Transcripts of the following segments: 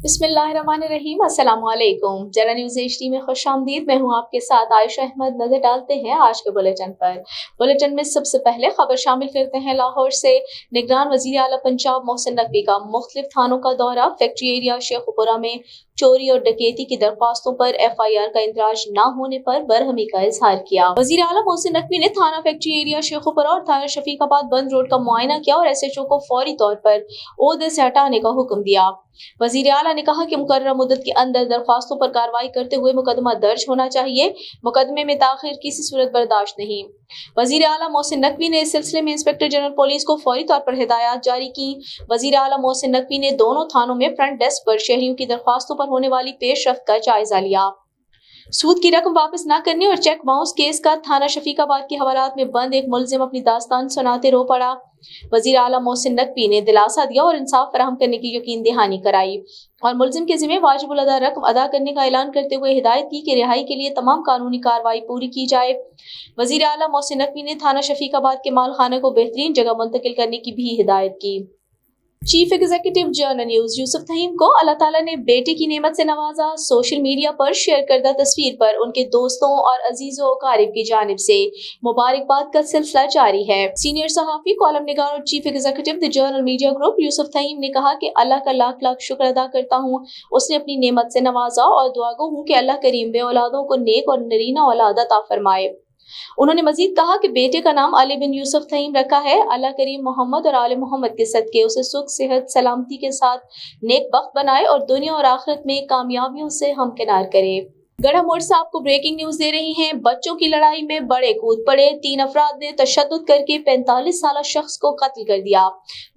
बिस्मिल्लाहिर्रहमानिर्रहीम, अस्सलाम वालेकुम। जरा न्यूज़ HD में खुशामदीद। मैं हूँ आपके साथ आयशा अहमद। नजर डालते हैं आज के बुलेटिन पर। बुलेटिन में सबसे पहले खबर शामिल करते हैं लाहौर से। निगरान वजीर आला पंजाब मोहसिन नकवी का मुख्तलिफ थानों का दौरा। फैक्ट्री एरिया शेखुपुरा में चोरी और डकैती की दरख्वास्तों पर FIR का इंदराज न होने पर बरहमी का इजहार किया। वजीर आला मोहसिन नकवी ने थाना फैक्ट्री एरिया शेखुपुरा और थाना शफीकाबाद बंद रोड का मुआयना किया और SHO को फौरी तौर पर ओहदे से हटाने का हुक्म दिया। वजीर आला ने कहा कि मुकर्रर मुद्दत के अंदर दरख्वास्तों पर कार्रवाई करते हुए मुकदमा दर्ज होना चाहिए। मुकदमे में ताखिर किसी सूरत बर्दाश्त नहीं। वजीर आला मोहसिन नकवी ने इस सिलसिले में इंस्पेक्टर जनरल पुलिस को फौरी तौर पर हिदायत जारी की। वजीर आला मोहसिन नकवी ने दोनों थानों में फ्रंट डेस्क पर शहरियों की दरख्वास्तों पर होने वाली पेशरफ्त का जायजा लिया। सूद की रकम वापस न करने और चेक बाउंस केस का थाना शफीकाबाद के हवालात में बंद एक मुलजिम अपनी दास्तान सुनाते रो पड़ा। वजीर आला मोहसिन नकवी ने दिलासा दिया और इंसाफ फराहम करने की यकीन दहानी कराई और मुलजिम के जिम्मे वाजिबुल अदा रकम अदा करने का ऐलान करते हुए हिदायत की कि रिहाई के लिए तमाम कानूनी कार्रवाई पूरी की जाए। वजीर आला मोहसिन नकवी ने थाना शफीकाबाद के माल खाने को बेहतरीन जगह मुंतकिल करने की भी हिदायत की। Chief executive journal news Yusuf Taheem को अल्लाह ताला ने बेटे की नेमत से नवाजा। सोशल मीडिया पर शेयर करदा तस्वीर पर उनके दोस्तों और अजीजों कारिब की जानिब से मुबारकबाद का सिलसिला जारी है। सीनियर सहाफी, कॉलम निगार और chief executive the journal media group Yusuf Taheem ने कहा कि अल्लाह का लाख लाख शुक्र अदा करता हूँ, उसने अपनी नेमत से नवाजा और दुआगो हूँ कि अल्लाह करीम बे औलादों को नेक और नरीना औलाद अता फरमाए। उन्होंने मजीद कहा कि बेटे का नाम अली बिन यूसुफ तहीम रखा है। अल्लाह करीम मोहम्मद और आले मोहम्मद के सदके उसे सुख, सेहत, सलामती के साथ नेक बख्त बनाए और दुनिया और आखिरत में कामयाबियों से हमकिनार करे। गढ़ा मोड़ से आपको ब्रेकिंग न्यूज दे रही हैं। बच्चों की लड़ाई में बड़े कूद पड़े। 3 अफराद ने तशद्दुद करके 45 साल शख्स को कत्ल कर दिया।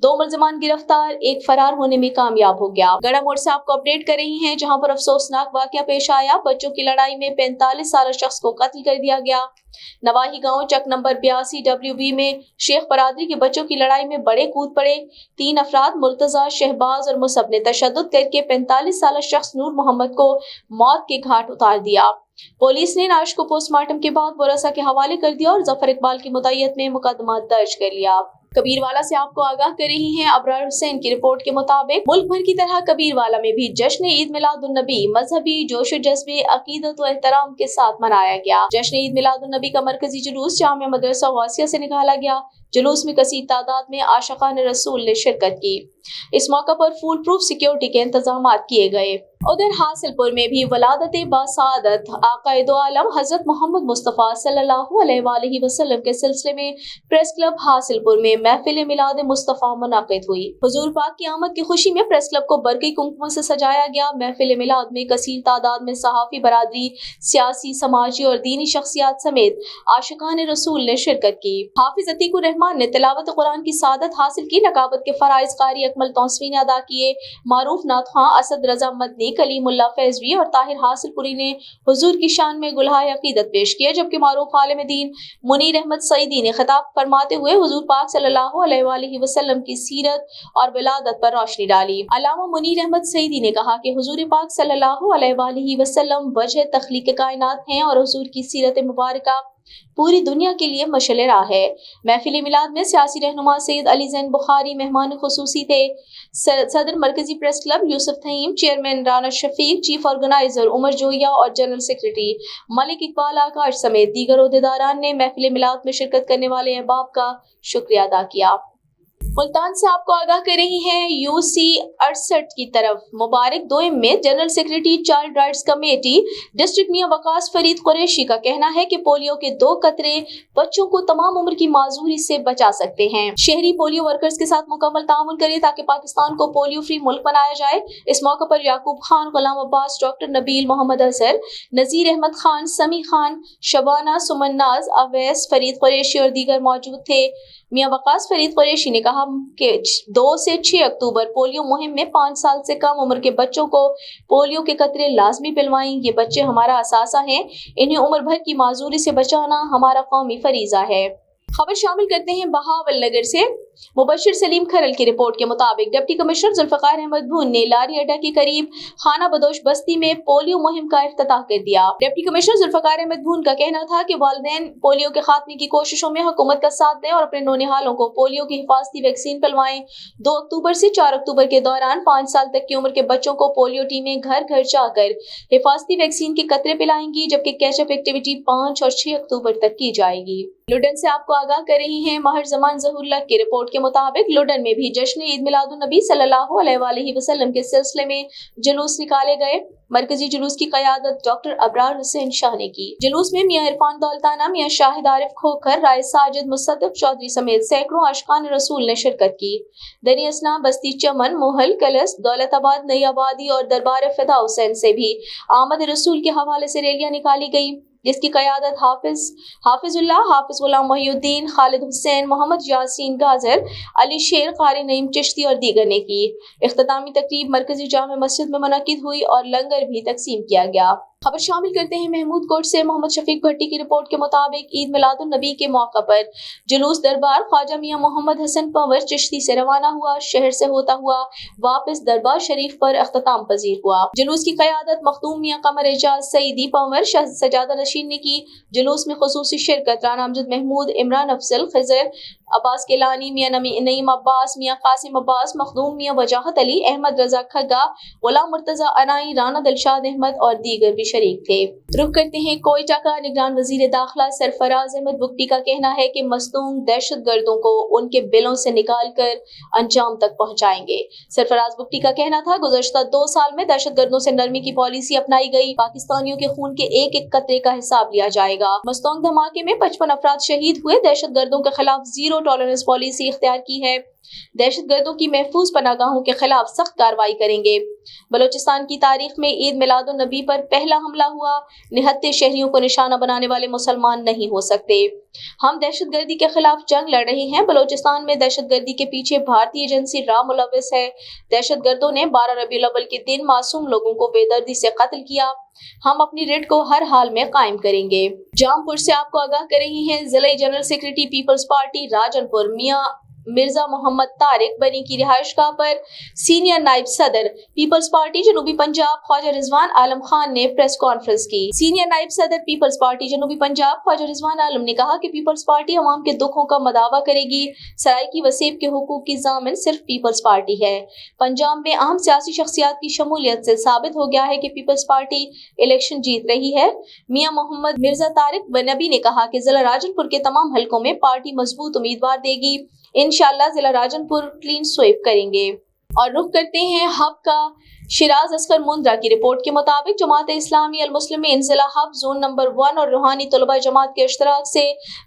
2 मुलजमान गिरफ्तार, एक फरार होने में कामयाब हो गया। गढ़ा मोड़ से आपको अपडेट कर रही हैं, जहां पर अफसोसनाक वाकया पेश आया। बच्चों की लड़ाई में 45 साल शख्स को कत्ल कर दिया गया। नवाही गांव चक नंबर 82 WB में शेख बरादरी के बच्चों की लड़ाई में बड़े कूद पड़े। 3 अफराद मुर्तजा, शहबाज और मुसब ने तशद्दुद करके 45 साल शख्स नूर मोहम्मद को मौत के घाट उतार दिया। पुलिस ने लाश को पोस्टमार्टम के बाद वरसा के हवाले कर दिया और जफर इकबाल की मुद्दत में मुकदमा दर्ज कर लिया। कबीरवाला से आपको आगाह कर रही हैं। अबरार हुसैन की रिपोर्ट के मुताबिक मुल्क भर की तरह कबीरवाला में भी जश्न ईद मिलादुन नबी मजहबी जोश जज्बे, अकीदत व एहतराम के साथ मनाया गया। जश्न ईद मिलादुन नबी का मरकजी जुलूस जामिया मदरसा वासिया से निकाला गया। जुलूस में कसीर तादाद में आशिकान रसूल ने शिरकत की। इस मौका पर फुल प्रूफ सिक्योरिटी के इंतजाम किए गए। उधर हासिलपुर में भी वलादत बासादत आकाए दो आलम हजरत मोहम्मद मुस्तफ़ा सल्लल्लाहु अलैहि वसल्लम के सिलसिले में प्रेस क्लब हासिलपुर में महफिल मिलाद मुस्तफ़ा मुनाकिद हुई। हुजूर पाक की आमद की खुशी में प्रेस क्लब को बरकी कुमकुम से सजाया गया। महफिल मिलाद में कसीर तादाद में सहाफी बरादरी, सियासी, समाजी और दीनी शख्सियात समेत आशिकान रसूल ने शिरकत की। हाफिज अतीकुर रहमान ने तिलावत कुरान की सादत हासिल की। नकाबत के फराइज कारी अकमल तौसीफी ने अदा किए। मारूफ नाथखां, असद रजा मदनी, कलीमुल्लाह फैजवी और ताहिर हासिलपुरी ने हुजूर की शान में गुलहाए अकीदत पेश किया, जबकि मारूफ आलिम दीन मुनीर अहमद सईदी ने खिताब फरमाते हुए हुजूर पाक सल्लल्लाहु अलैहि वसल्लम की सीरत और विलादत पर रोशनी डाली। अल्लामा मुनीर अहमद सईदी ने कहा कि हुजूर पाक सल्लल्लाहु अलैहि वसल्लम वजह तख्लीक कायनात हैं और हुजूर की सीरत मुबारका पूरी दुनिया के लिए मशअल राह है। महफिल मिलाद में सियासी रहनुमा सैयद अली ज़ैन बुखारी मेहमान खुसूसी थे। सदर मरकजी press club Yusuf Taheem, chairman Rana Shafiq, chief organizer Umar Joya और जनरल सेक्रेटरी मलिक इकबाल आकाश समेत दीगर ओहदेदारान ने महफिल मिलाद में शिरकत करने वाले अहबाब का शुक्रिया अदा किया। मुल्तान से आपको आगाह कर रही हैं। UC 68 की तरफ मुबारक दोइम में general secretary child rights committee district Mian Waqas Farid Qureshi का कहना है कि पोलियो के 2 कतरे बच्चों को तमाम उम्र की माजूरी से बचा सकते हैं। शहरी पोलियो वर्कर्स के साथ मुकम्मल ताउन करें ताकि पाकिस्तान को पोलियो फ्री मुल्क बनाया जाए। इस मौके पर याकूब खान, गुलाम अब्बास, डॉक्टर नबील मोहम्मद अजहर, नजीर अहमद खान, समी खान, शबाना, सुमन नाज, अवैस, फरीद कुरैशी और दीगर मौजूद थे। मियां वकास फरीद कुरैशी ने कहा कि 2 से 6 अक्टूबर पोलियो मुहिम में 5 साल से कम उम्र के बच्चों को पोलियो के कतरे लाजमी पिलवाएं। ये बच्चे हमारा असासा हैं, इन्हें उम्र भर की माजूरी से बचाना हमारा कौमी फरीजा है। खबर शामिल करते हैं बहावल नगर से। मुबश्शिर सलीम खरल की रिपोर्ट के मुताबिक डिप्टी कमिश्नर जुल्फकार अहमद भून ने लारी अड्डा के करीब खाना बदोश बस्ती में पोलियो मुहिम का इफ्तिताह कर दिया। डिप्टी कमिश्नर जुल्फकार अहमद भून का कहना था कि वालिदैन पोलियो के खात्मे की कोशिशों में हुकूमत का साथ दें और अपने नौनिहालों को पोलियो की हिफाजती वैक्सीन पिलवाएं। 2 अक्टूबर से 4 अक्टूबर के दौरान 5 साल तक की उम्र के बच्चों को पोलियो टीमें घर घर जाकर हिफाजती वैक्सीन के कतरे पिलाएंगी, जबकि कैचअप एक्टिविटी 5 और 6 अक्टूबर तक की जाएगी। लुडन से आपको आगाह कर रही हैं महर जमान ज़हूरुल्लाह की रिपोर्ट के मुताबिक लुडन में भी जश्न ईद मिलादुन नबी सल्लल्लाहु अलैहि वसल्लम के सिलसिले में जुलूस निकाले गए। मरकजी जुलूस की क़यादत डॉक्टर अबरार हुसैन शाह ने की। जुलूस में मियां इरफान दौलताना, मियां शाहिद आरिफ खोखर, राय साजिद, मुसद्दिक चौधरी समेत सैकड़ों आशिकान रसूल ने शिरकत की। दनी असना, बस्ती चमन, मोहल, कलस, दौलताबाद, नई आबादी और दरबार फिदा हुसैन से भी आमद रसूल के हवाले से रैलियां निकाली गई, जिसकी क़यादत हाफिजुल्लाह, हाफिज गुलाम मोहिउद्दीन, खालिद हुसैन, मोहम्मद यासीन गाजर, अली शेर, कारी नईम चिश्ती और दीगर ने की। इख्तितामी तकरीब मरकजी जामे मस्जिद में मुनक्किद हुई और लंगर भी तकसीम किया गया। खबर शामिल करते हैं महमूद कोट से। मोहम्मद शफीक भट्टी की रिपोर्ट के मुताबिक ईद मिलादुन नबी के मौका पर जुलूस दरबार ख्वाजा मियां मोहम्मद हसन पंवर चिश्ती से रवाना हुआ। शहर से होता हुआ वापस दरबार शरीफ पर अख्ताम पजीर हुआ। जुलूस की क़यादत मखदूम मियां कमर एजाज सईदी पंवर सजादा नशीन ने की। जुलूस में खुसूसी शिरकत राना अमजद महमूद, इमरान अफजल, खिजर अब्बास केलानी, मियां नईम अब्बास, मियां कासिम अब्बास, मखदूम मियां वजाहत अली, अहमद रजा खग्गा, गुलाम मुर्तजा अनाई, राना दिलशाद अहमद और दीगर भी शरीक थे। रुख करते हैं कोयटा का। निगरान वजीर दाखिला सरफराज अहमद बुगटी का कहना है कि मस्तूम दहशत गर्दों को उनके बिलों से निकाल कर अंजाम तक पहुंचाएंगे। सरफराज बुगटी का कहना था, गुज़श्ता 2 साल में दहशत गर्दों से नरमी की पॉलिसी अपनाई गई। पाकिस्तानियों के खून के एक एक कतरे का हिसाब लिया जाएगा। मस्तोंग धमाके में 55 अफराद शहीद हुए। दहशत गर्दों के खिलाफ जीरो टॉलरेंस पॉलिसी इख्तियार की है। दहशत गर्दों की महफूज पनागाहों के खिलाफ सख्त कार्रवाई करेंगे। बलोचिस्तान की तारीख में ईद मिलादुन नबी पर पहला हमला हुआ। निहत्ते शहरियों को निशाना बनाने वाले मुसलमान नहीं हो सकते। हम दहशतगर्दी के खिलाफ जंग लड़ रहे हैं। बलोचिस्तान में दहशतगर्दी के पीछे भारतीय एजेंसी रा मुलव्विस है। दहशतगर्दों ने 12 रबीउल अव्वल के दिन मासूम लोगों को बेदर्दी से कत्ल किया। हम अपनी रिट को हर हाल में कायम करेंगे। जामपुर से आपको आगाह कर रही हैं जिला general secretary Peoples Party Rajanpur Mian Mirza Mohammad Tariq Bani की रिहाइशगाह पर सीनियर नायब सदर पीपल्स पार्टी जनूबी पंजाब ख्वाजा रिजवान आलम खान ने प्रेस कॉन्फ्रेंस की। सीनियर नायब सदर पीपल्स पार्टी जनूबी पंजाब ख्वाजा रिजवान आलम ने कहा कि पीपल्स पार्टी अवाम के दुखों का मदावा करेगी। सराइकी वसीब के हुकूक की जामिन सिर्फ पीपल्स पार्टी है। पंजाब में अहम सियासी शख्सियात की शमूलियत से साबित हो गया है कि पीपल्स पार्टी इलेक्शन जीत रही है। मियां मोहम्मद मिर्जा तारिक बनबी ने कहा कि जिला राजनपुर के तमाम हलकों में पार्टी मजबूत उम्मीदवार देगी। इंशाअल्लाह जिला राजनपुर क्लीन स्वीप करेंगे। और रुख करते हैं हब का। शिराज असगर मुंद्रा की रिपोर्ट के मुताबिक जमात इस्लामी अल मुस्लिमीन जिला हब जोन नंबर 1 और रूहानी तलबा जमात के इश्तराक से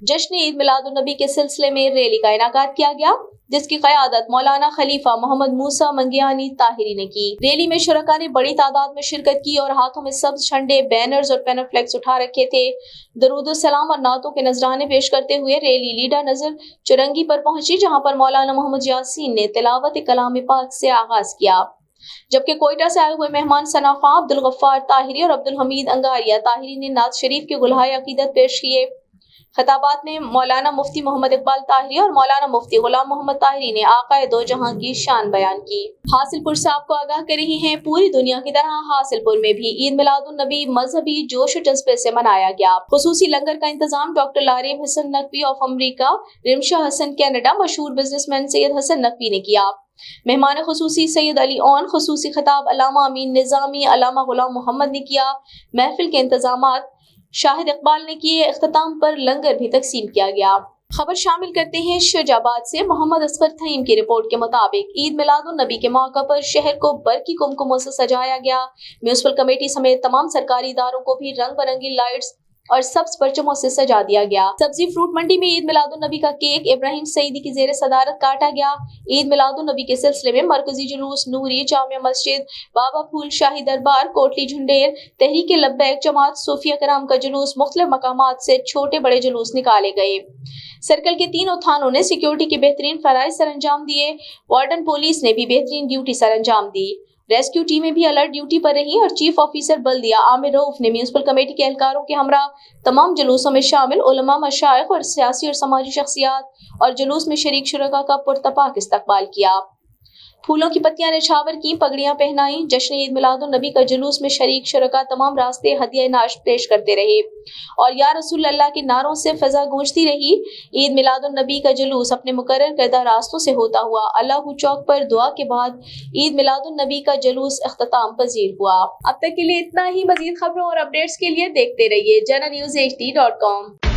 जश्न ईद मिलादुन नबी के सिलसिले में रैली का इनाकात किया गया, जिसकी क़यादत मौलाना खलीफा मोहम्मद मूसा मंगियानी ताहिरी ने की। रैली में शुरका ने बड़ी तादाद में शिरकत की और हाथों में सब्ज झंडे, बैनर्स और पैनफ्लेक्स उठा रखे थे। दरूद सलाम और नातों के नजराने पेश करते हुए रैली लीडा नजर चुरंगी पर पहुंची, जहां पर मौलाना मोहम्मद यासीन ने तिलावत कलाम पाक से आगाज किया। जबकि कोयटा से आए हुए मेहमान सनाफा अब्दुल गफ्फार ताहिरी और अब्दुल हमीद अंगारिया ताहिरी ने नात शरीफ के गुलहाए अकीदत पेश किए। खिताबात में मौलाना मुफ्ती मोहम्मद इकबाल ताहिरी और मौलाना मुफ्ती गुलाम मोहम्मद ताहिरी ने आकाए दो जहां की शान बयान की। हासिलपुर से आपको आगाह कर रही हैं, पूरी दुनिया की तरह हासिलपुर में भी ईद मिलादुन नबी मजहबी जोश और जज्बे से मनाया गया। खुसूसी लंगर का इंतजाम doctor Lareb Hasan Naqvi of America, Rimsha Hasan Canada, मशहूर बिजनेसमैन सैयद हसन नकवी ने किया। मेहमान खुसूसी सैयद अली ओन, खुसूसी खिताब अलामा अमीन निजामी, अलामा गुलाम मोहम्मद ने किया। महफिल के इंतजामात शाहिद इकबाल ने किए। इख्तिताम पर लंगर भी तकसीम किया गया। खबर शामिल करते हैं शुजाबाद से। मोहम्मद असगर थईम की रिपोर्ट के मुताबिक ईद मिलादुन नबी के मौका पर शहर को बरकी कुमकुमों से सजाया गया। म्यूनिसिपल कमेटी समेत तमाम सरकारी इदारों को भी रंग बिरंगी लाइट्स और सब्ज परचमों से सजा दिया गया। सब्जी फ्रूट मंडी में ईद मिलादुन नबी का केक इब्राहिम सईदी की जेर सदारत काटा गया। ईद मिलादुन नबी के सिलसिले में मरकजी जुलूस नूरी, जामिया मस्जिद, बाबा फूल शाही दरबार, कोटली झुंडेर, तहरीक लब्बैक जमात, सूफिया कराम का जुलूस, मुख्तलिफ मकामात से छोटे बड़े जुलूस निकाले गए। सर्कल के तीनों थानों ने सिक्योरिटी के बेहतरीन फराइज सर अंजाम दिए। वार्डन पुलिस ने भी बेहतरीन ड्यूटी सर अंजाम दी। रेस्क्यू टीमें भी अलर्ट ड्यूटी पर रही और चीफ ऑफिसर बल्दिया आमिर रऊफ ने म्यूनिसिपल कमेटी के एहलकारों के हमरा तमाम जुलूसों में शामिल उलमा, मशाइख और सियासी और समाजी शख्सियात और जुलूस में शरीक शुरका का पुरतपाक इस्तकबाल किया। फूलों की पत्तियां निछावर की, पगड़ियां पहनाई। जश्न ईद मिलादुन नबी का जुलूस में शरीक शुरका तमाम रास्ते हदिया नाश पेश करते रहे और या रसूल अल्लाह के नारों से फिजा गूंजती रही। ईद मिलादुन नबी का जुलूस अपने मुकर्रर करदा रास्तों से होता हुआ अल्लाहू चौक पर दुआ के बाद ईद मिलादुन नबी का जुलूस इख्तिताम पजीर हुआ। अब तक के लिए इतना ही। मजीद खबरों और अपडेट्स के लिए देखते रहिए JanaNews HD.com।